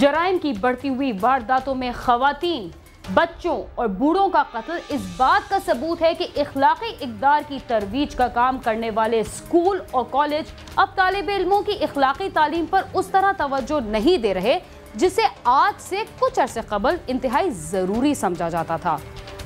जराइम की बढ़ती हुई वारदातों में खवातीन, बच्चों और बूढ़ों का कत्ल इस बात का सबूत है कि इखलाकी इक़दार की तरवीज का काम करने वाले स्कूल और कॉलेज अब तालिब इल्मों की इखलाकी तालीम पर उस तरह तवज्जो नहीं दे रहे जिसे आज से कुछ अरसे कबल इंतहाई ज़रूरी समझा जाता था।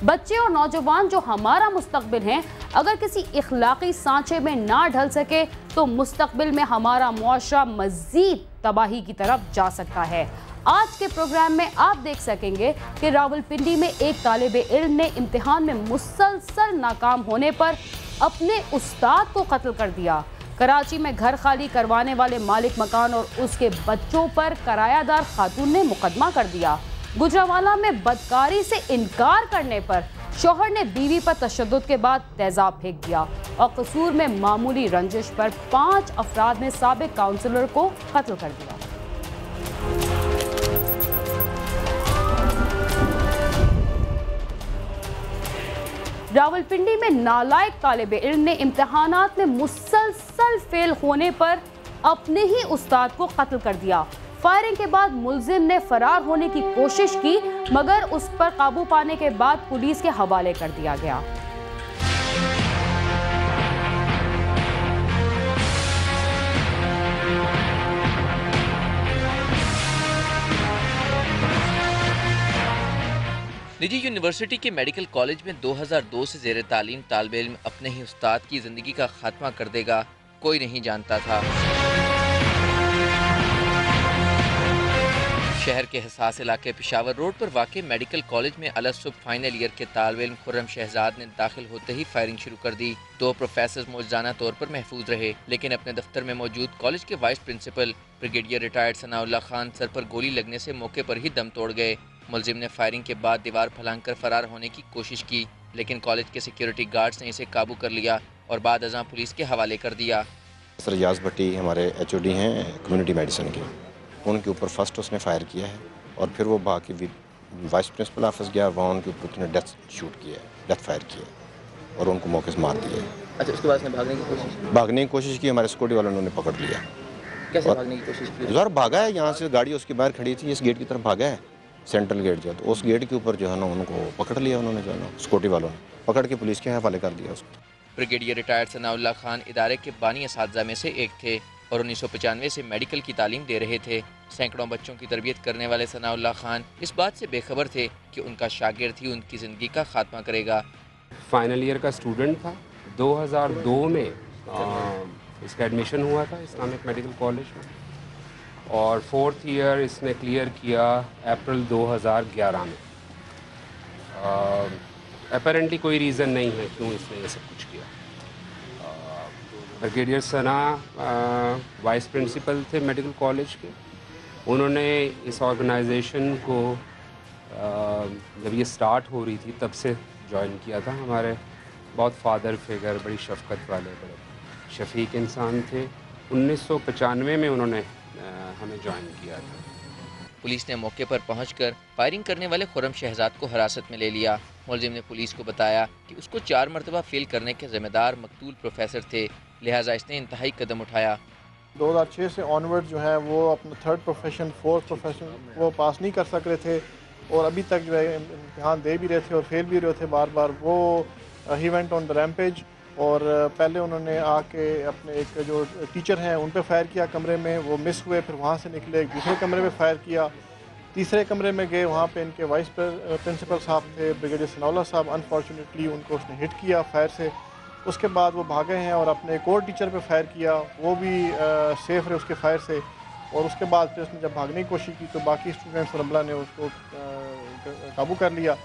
बच्चे और नौजवान जो हमारा मुस्तकबिल हैं, अगर किसी इखलाकी सांचे में ना ढल सके तो मुस्तकबिल में हमारा मुआशरा मज़ीद तबाही की तरफ जा सकता है। आज के प्रोग्राम में आप देख सकेंगे कि रावलपिंडी में एक तालिब इल्म ने इम्तिहान में मुसलसल नाकाम होने पर अपने उस्ताद को कत्ल कर दिया। कराची में घर खाली करवाने वाले मालिक मकान और उसके बच्चों पर किरायादार खातून ने मुकदमा कर दिया। गुजरावाला में बदकारी से इनकार करने पर शौहर ने बीवी पर तशद्दुद के बाद तेजाब फेंक दिया और कसूर में मामूली रंजिश पर 5 अफराद ने साबिक काउंसलर को कत्ल कर दिया। रावलपिंडी में नालायक तालिब इल्म ने इम्तिहानात में मुसलसल फेल होने पर अपने ही उस्ताद को कत्ल कर दिया। फायरिंग के बाद मुलजिम ने फरार होने की कोशिश की मगर उस पर काबू पाने के बाद पुलिस के हवाले कर दिया गया। निजी यूनिवर्सिटी के मेडिकल कॉलेज में 2002 से ज़ेर तालीम तालिब इल्म अपने ही उस्ताद की ज़िंदगी का खात्मा कर देगा, कोई नहीं जानता था। शहर के हसास इलाके पेशावर रोड पर वाक़ मेडिकल कॉलेज में अलसुब फाइनल ईयर के तालिब इल्म खुर्रम शहजाद ने दाखिल होते ही फायरिंग शुरू कर दी। 2 प्रोफेसर मौजूदाना तौर पर महफूज रहे, लेकिन अपने दफ्तर में मौजूद कॉलेज के vice principal brigadier retired Sanaullah Khan sir पर गोली लगने से मौके पर ही दम तोड़ गए। मुलजिम ने फायरिंग के बाद दीवार फलांग कर फरार होने की कोशिश की, लेकिन कॉलेज के सिक्योरिटी गार्ड्स ने इसे काबू कर लिया और बाद अज़ां पुलिस के हवाले कर दिया। सर रियाज भट्टी हमारे HOD हैं कम्युनिटी मेडिसिन के, उनके ऊपर फर्स्ट उसने फायर किया है और फिर वो भाग के वाइस प्रिंसिपल ऑफिस गया, वहाँ उनके ऊपर उसने डेथ फायर किया और उनको मौके से मार दिया। अच्छा, उसके बाद भागने की कोशिश की, हमारे सिक्योरिटी वालों ने पकड़ लिया। कैसे भागने की कोशिश की? सर भागा है, यहाँ से गाड़ी उसकी बाहर खड़ी थी, इस गेट की तरफ भागा है, सेंट्रल गेट जो है, तो उस गेट के ऊपर जो है ना उनको पकड़ लिया उन्होंने, जो है ना सिक्योरिटी वालों ने पकड़ के पुलिस के हवाले कर दिया उसको। ब्रिगेडियर रिटायर्ड सनाउल्लाह खान इदारे के बानी असातिज़ा में से एक थे और 1995 से मेडिकल की तालीम दे रहे थे। सैकड़ों बच्चों की तरबियत करने वाले सनाउल्लाह खान इस बात से बेखबर थे कि उनका शागिर्द ही उनकी ज़िंदगी का खात्मा करेगा। फाइनल ईयर का स्टूडेंट था, 2002 में इसका एडमिशन हुआ था इस्लामिक मेडिकल कॉलेज में और 4th ईयर इसने क्लियर किया अप्रैल 2011 में। अपेरेंटली कोई रीज़न नहीं है क्यों इसने ये सब कुछ किया। ब्रिगेडियर सना वाइस प्रिंसिपल थे मेडिकल कॉलेज के, उन्होंने इस ऑर्गेनाइजेशन को जब ये स्टार्ट हो रही थी तब से ज्वाइन किया था। हमारे बहुत फादर फिगर, बड़ी शफकत वाले, बड़े शफीक इंसान थे। 1995 में उन्होंने हमें ज्वाइन किया था। पुलिस ने मौके पर पहुंचकर फायरिंग करने वाले खुर्रम शहजाद को हिरासत में ले लिया। मुलजिम ने पुलिस को बताया कि उसको 4 मरतबा फेल करने के जिम्मेदार मकतूल प्रोफेसर थे, लिहाजा इसने इंतहाई कदम उठाया। 2006 से ऑनवर्ड जो है वो अपना 3rd प्रोफेशन 4th प्रोफेशन वो पास नहीं कर सक रहे थे और अभी तक जो है इम्तिहान दे भी रहे थे और फेल भी रहे थे बार बार। वो he went on the rampage और पहले उन्होंने आके अपने एक जो टीचर हैं उन पे फायर किया कमरे में, वो मिस हुए, फिर वहाँ से निकले, एक दूसरे कमरे में फायर किया, तीसरे कमरे में गए, वहाँ पे इनके वाइस प्रिंसिपल साहब थे ब्रिगेडियर सनाउल्लाह साहब, अनफॉर्चुनेटली उनको उसने हिट किया फायर से। उसके बाद वो भागे हैं और अपने एक और टीचर पे फायर किया, वो भी सेफ रहे उसके फायर से। और उसके बाद फिर उसने जब भागने की कोशिश की तो बाकी स्टूडेंट्स और अमला ने उसको काबू कर लिया।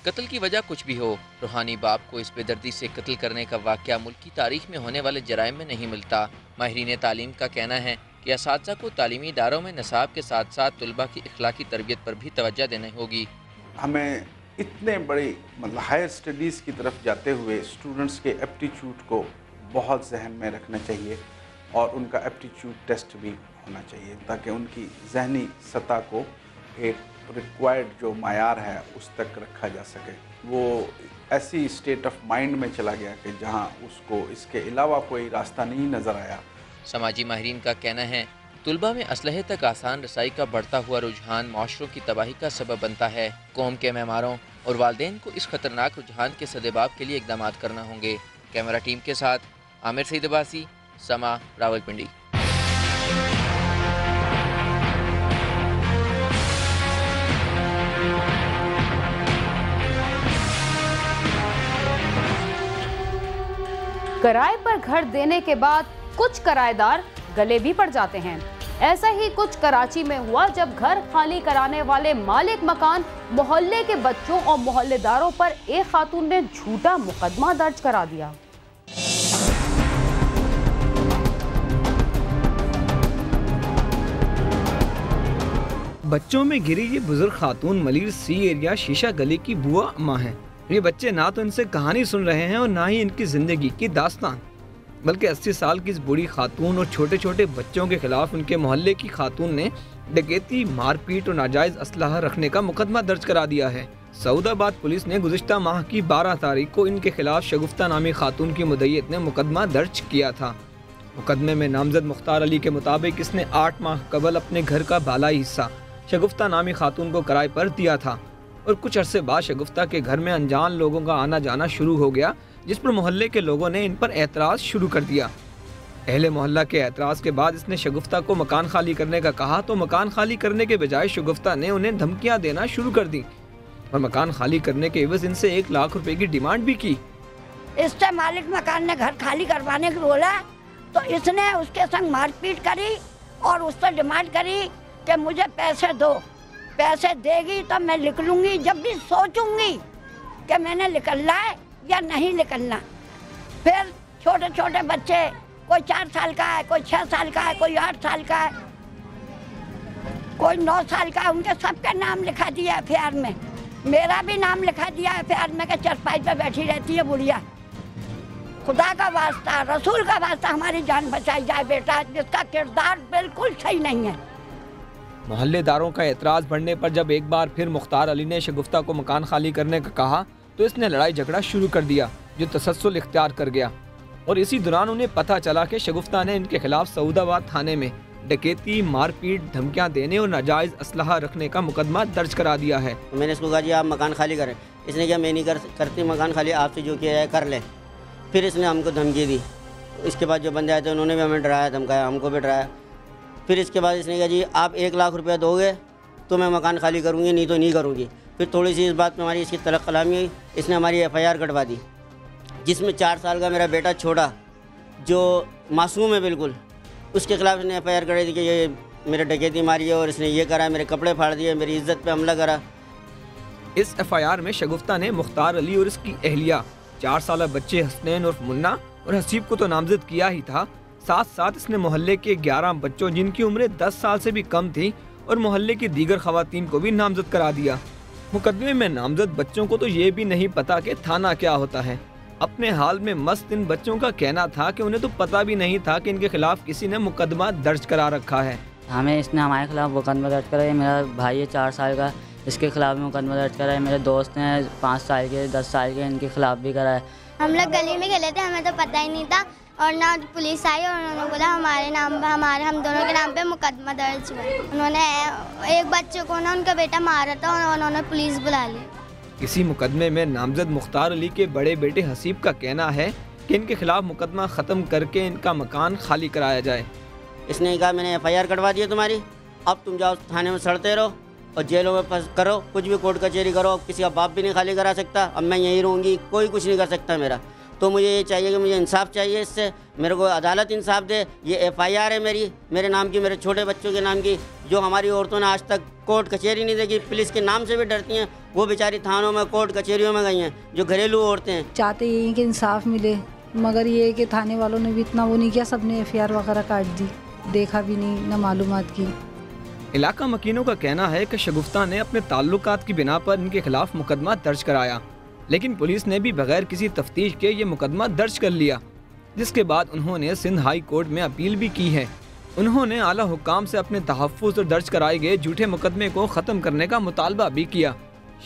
कत्ल की वजह कुछ भी हो, रूहानी बाप को इस बेदर्दी से कत्ल करने का वाक़या मुल्क की तारीख में होने वाले जराइम में नहीं मिलता। माहिरीन तालीम का कहना है कि असातिज़ा को तालीमी इदारों में निसाब के साथ साथ तलबा की इखलाकी तरबियत पर भी तवज्जो देनी होगी। हमें इतने बड़े मतलब हायर स्टडीज़ की तरफ जाते हुए स्टूडेंट्स के एप्टीट्यूड को बहुत जहन में रखना चाहिए और उनका एप्टीट्यूड टेस्ट भी होना चाहिए ताकि उनकी जहनी सतह को एक रिक्वायर्ड जो मायार है उस तक रखा जा सके। वो ऐसी स्टेट ऑफ माइंड में चला गया कि जहां उसको इसके अलावा कोई रास्ता नहीं नज़र आया। समाजी माहिरीन का कहना है तुलबा में असलहे तक आसान रसाई का बढ़ता हुआ रुझान माशरों की तबाही का सबब बनता है। कौम के मेहमानों और वालिदैन को इस खतरनाक रुझान के सदेबाब के लिए इकदाम करना होंगे। कैमरा टीम के साथ आमिर सईद अब्बासी, समा, रावलपिंडी। किराए पर घर देने के बाद कुछ किराएदार गले भी पड़ जाते हैं। ऐसा ही कुछ कराची में हुआ जब घर खाली कराने वाले मालिक मकान मोहल्ले के बच्चों और मोहल्लेदारों पर एक खातून ने झूठा मुकदमा दर्ज करा दिया। बच्चों में घिरी ये बुजुर्ग खातून मलिर सी एरिया शीशा गली की बुआ अम्मा है। ये बच्चे ना तो इनसे कहानी सुन रहे हैं और ना ही इनकी जिंदगी की दास्तान, बल्कि 80 साल की इस बूढ़ी खातून और छोटे छोटे बच्चों के खिलाफ उनके मोहल्ले की खातून ने डकैती, मारपीट और नाजायज असलाहा रखने का मुकदमा दर्ज करा दिया है। सऊदाबाद पुलिस ने गुज़िश्ता माह की 12 तारीख को इनके खिलाफ शगुफ्ता नामी खातून की मुद्दईयत ने मुकदमा दर्ज किया था। मुकदमे में नामजद मुख्तार अली के मुताबिक इसने 8 माह कबल अपने घर का बालाई हिस्सा शगुफ्ता नामी खातून को किराए पर दिया था और कुछ अरसे बाद शगुफ्ता के घर में अनजान लोगों का आना जाना शुरू हो गया, जिस पर मोहल्ले के लोगों ने इन पर एतराज़ शुरू कर दिया। अहले मोहल्ला के एतराज़ के बाद इसने शगुफ्ता को मकान खाली करने का कहा तो मकान खाली करने के बजाय शगुफ्ता ने उन्हें धमकियां देना शुरू कर दी और मकान खाली करने के एवज इनसे 1 लाख रुपए की डिमांड भी की। इससे मालिक मकान ने घर खाली करवाने को बोला तो इसने उसके संग मारपीट करी और उससे डिमांड करी कि मुझे पैसे दो, पैसे देगी तो मैं निकलूंगी। जब भी सोचूंगी कि मैंने निकलना है या नहीं निकलना। फिर छोटे छोटे बच्चे, कोई 4 साल का है, कोई 6 साल का है, कोई 8 साल का है, कोई 9 साल का है, उनके सबका नाम लिखा दिया एफआईआर में। मेरा भी नाम लिखा दिया एफआईआर में कि चरपाई पे बैठी रहती है बुढ़िया। खुदा का वास्ता, रसूल का वास्ता, हमारी जान बचाई जाए बेटा, जिसका किरदार बिल्कुल सही नहीं है। मोहल्लेदारों का एतराज़ बढ़ने पर जब एक बार फिर मुख्तार अली ने शगुफ्ता को मकान खाली करने का कहा तो इसने लड़ाई झगड़ा शुरू कर दिया जो तसस्सुल इख्तियार कर गया और इसी दौरान उन्हें पता चला कि शगुफ्ता ने इनके खिलाफ सऊदाबाद थाने में डकैती, मारपीट, धमकियां देने और नाजायज़ असलहा रखने का मुकदमा दर्ज करा दिया है। मैंने इसको कहा जी आप मकान खाली करें। इसने क्या, मैं नहीं करती मकान खाली, आपसे जो किया है कर ले। फिर इसने हमको धमकी दी। इसके बाद जो बंदे आए थे उन्होंने भी हमें डराया, धमकाया, हमको भी डराया। फिर इसके बाद इसने कहा जी आप 1 लाख रुपया दोगे तो मैं मकान खाली करूँगी, नहीं तो नहीं करूँगी। फिर थोड़ी सी इस बात में हमारी इसकी तलक कलामी हुई। इसने हमारी एफआईआर कटवा दी जिसमें 4 साल का मेरा बेटा छोटा जो मासूम है बिल्कुल, उसके खिलाफ इसने एफआईआर करी थी कि ये मेरे डकैती मारी है और इसने ये करा, मेरे कपड़े फाड़ दिए, मेरी इज्जत पे हमला करा। इस एफआईआर में शगुफ्ता ने मुख्तार अली और इसकी अहलिया, 4 साल बच्चे हसनैन उर्फ मुन्ना और हसीब को तो नामजद किया ही था, साथ साथ इसने मोहल्ले के 11 बच्चों जिनकी उम्रें 10 साल से भी कम थी और मोहल्ले की दीगर खवातीन को भी नामजद करा दिया। मुकदमे में नामजद बच्चों को तो ये भी नहीं पता कि थाना क्या होता है। अपने हाल में मस्त इन बच्चों का कहना था कि उन्हें तो पता भी नहीं था कि इनके खिलाफ किसी ने मुकदमा दर्ज करा रखा है। हमें इसने हमारे खिलाफ मुकदमा दर्ज करा है। मेरा भाई है 4 साल का, इसके खिलाफ मुकदमा दर्ज करा है। मेरे दोस्त हैं 5 साल के, 10 साल के, इनके खिलाफ भी करा है। हम लोग गली में खेले थे, हमें तो पता ही नहीं था और ना पुलिस आई और उन्होंने बोला हम दोनों के नाम पे मुकदमा दर्ज हुआ। उन्होंने एक बच्चे को ना उनका बेटा मारा था और उन्होंने पुलिस बुला ली। इसी मुकदमे में नामजद मुख्तार अली के बड़े बेटे हसीब का कहना है कि इनके खिलाफ मुकदमा ख़त्म करके इनका मकान खाली कराया जाए। इसने कहा मैंने एफआईआर कटवा दी है तुम्हारी, अब तुम जाओ थाने में सड़ते रहो और जेलों में फंस करो, कुछ भी कोर्ट कचहरी करो, अब किसी का बाप भी नहीं खाली करा सकता। अब मैं यहीं रहूँगी, कोई कुछ नहीं कर सकता मेरा। तो मुझे ये चाहिए कि मुझे इंसाफ चाहिए, इससे मेरे को अदालत इंसाफ दे। ये एफआईआर है मेरे नाम की, मेरे छोटे बच्चों के नाम की, जो हमारी औरतों ने आज तक कोर्ट कचहरी नहीं देखी, पुलिस के नाम से भी डरती हैं। वो बेचारी थानों में, कोर्ट कचहरियों में गई हैं, जो घरेलू औरतें हैं। चाहते यही कि इंसाफ मिले, मगर ये कि थाने वालों ने भी इतना वो नहीं किया, सबने एफआईआर वगैरह काट दी, देखा भी नहीं, न मालूमात की। इलाका मकीनों का कहना है कि शगुफ्ता ने अपने ताल्लुकात की बिना पर इनके खिलाफ मुकदमा दर्ज कराया, लेकिन पुलिस ने भी बगैर किसी तफ्तीश के ये मुकदमा दर्ज कर लिया, जिसके बाद उन्होंने सिंध हाई कोर्ट में अपील भी की है। उन्होंने आला हुक्काम से अपने तहफ़्फ़ुज़ और दर्ज कराए गए झूठे मुकदमे को ख़त्म करने का मुतालबा भी किया।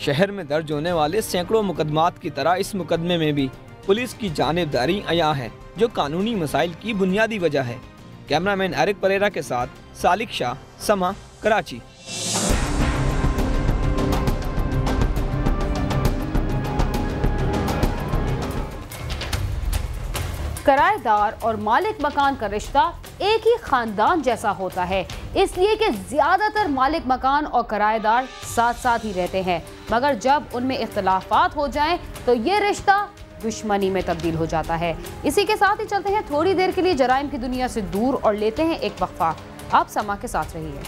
शहर में दर्ज होने वाले सैकड़ों मुकदमात की तरह इस मुकदमे में भी पुलिस की जानिबदारी अया है, जो कानूनी मसाइल की बुनियादी वजह है। कैमरामैन एरिक परेरा के साथ सालिक शाह, समा, कराची। किराएदार और मालिक मकान का रिश्ता एक ही खानदान जैसा होता है, इसलिए कि ज्यादातर मालिक मकान और किराएदार साथ साथ ही रहते हैं, मगर जब उनमें इख्तलाफात हो जाएं तो ये रिश्ता दुश्मनी में तब्दील हो जाता है। इसी के साथ ही चलते हैं थोड़ी देर के लिए जराइम की दुनिया से दूर और लेते हैं एक वक्फा। आप समा के साथ रहिए।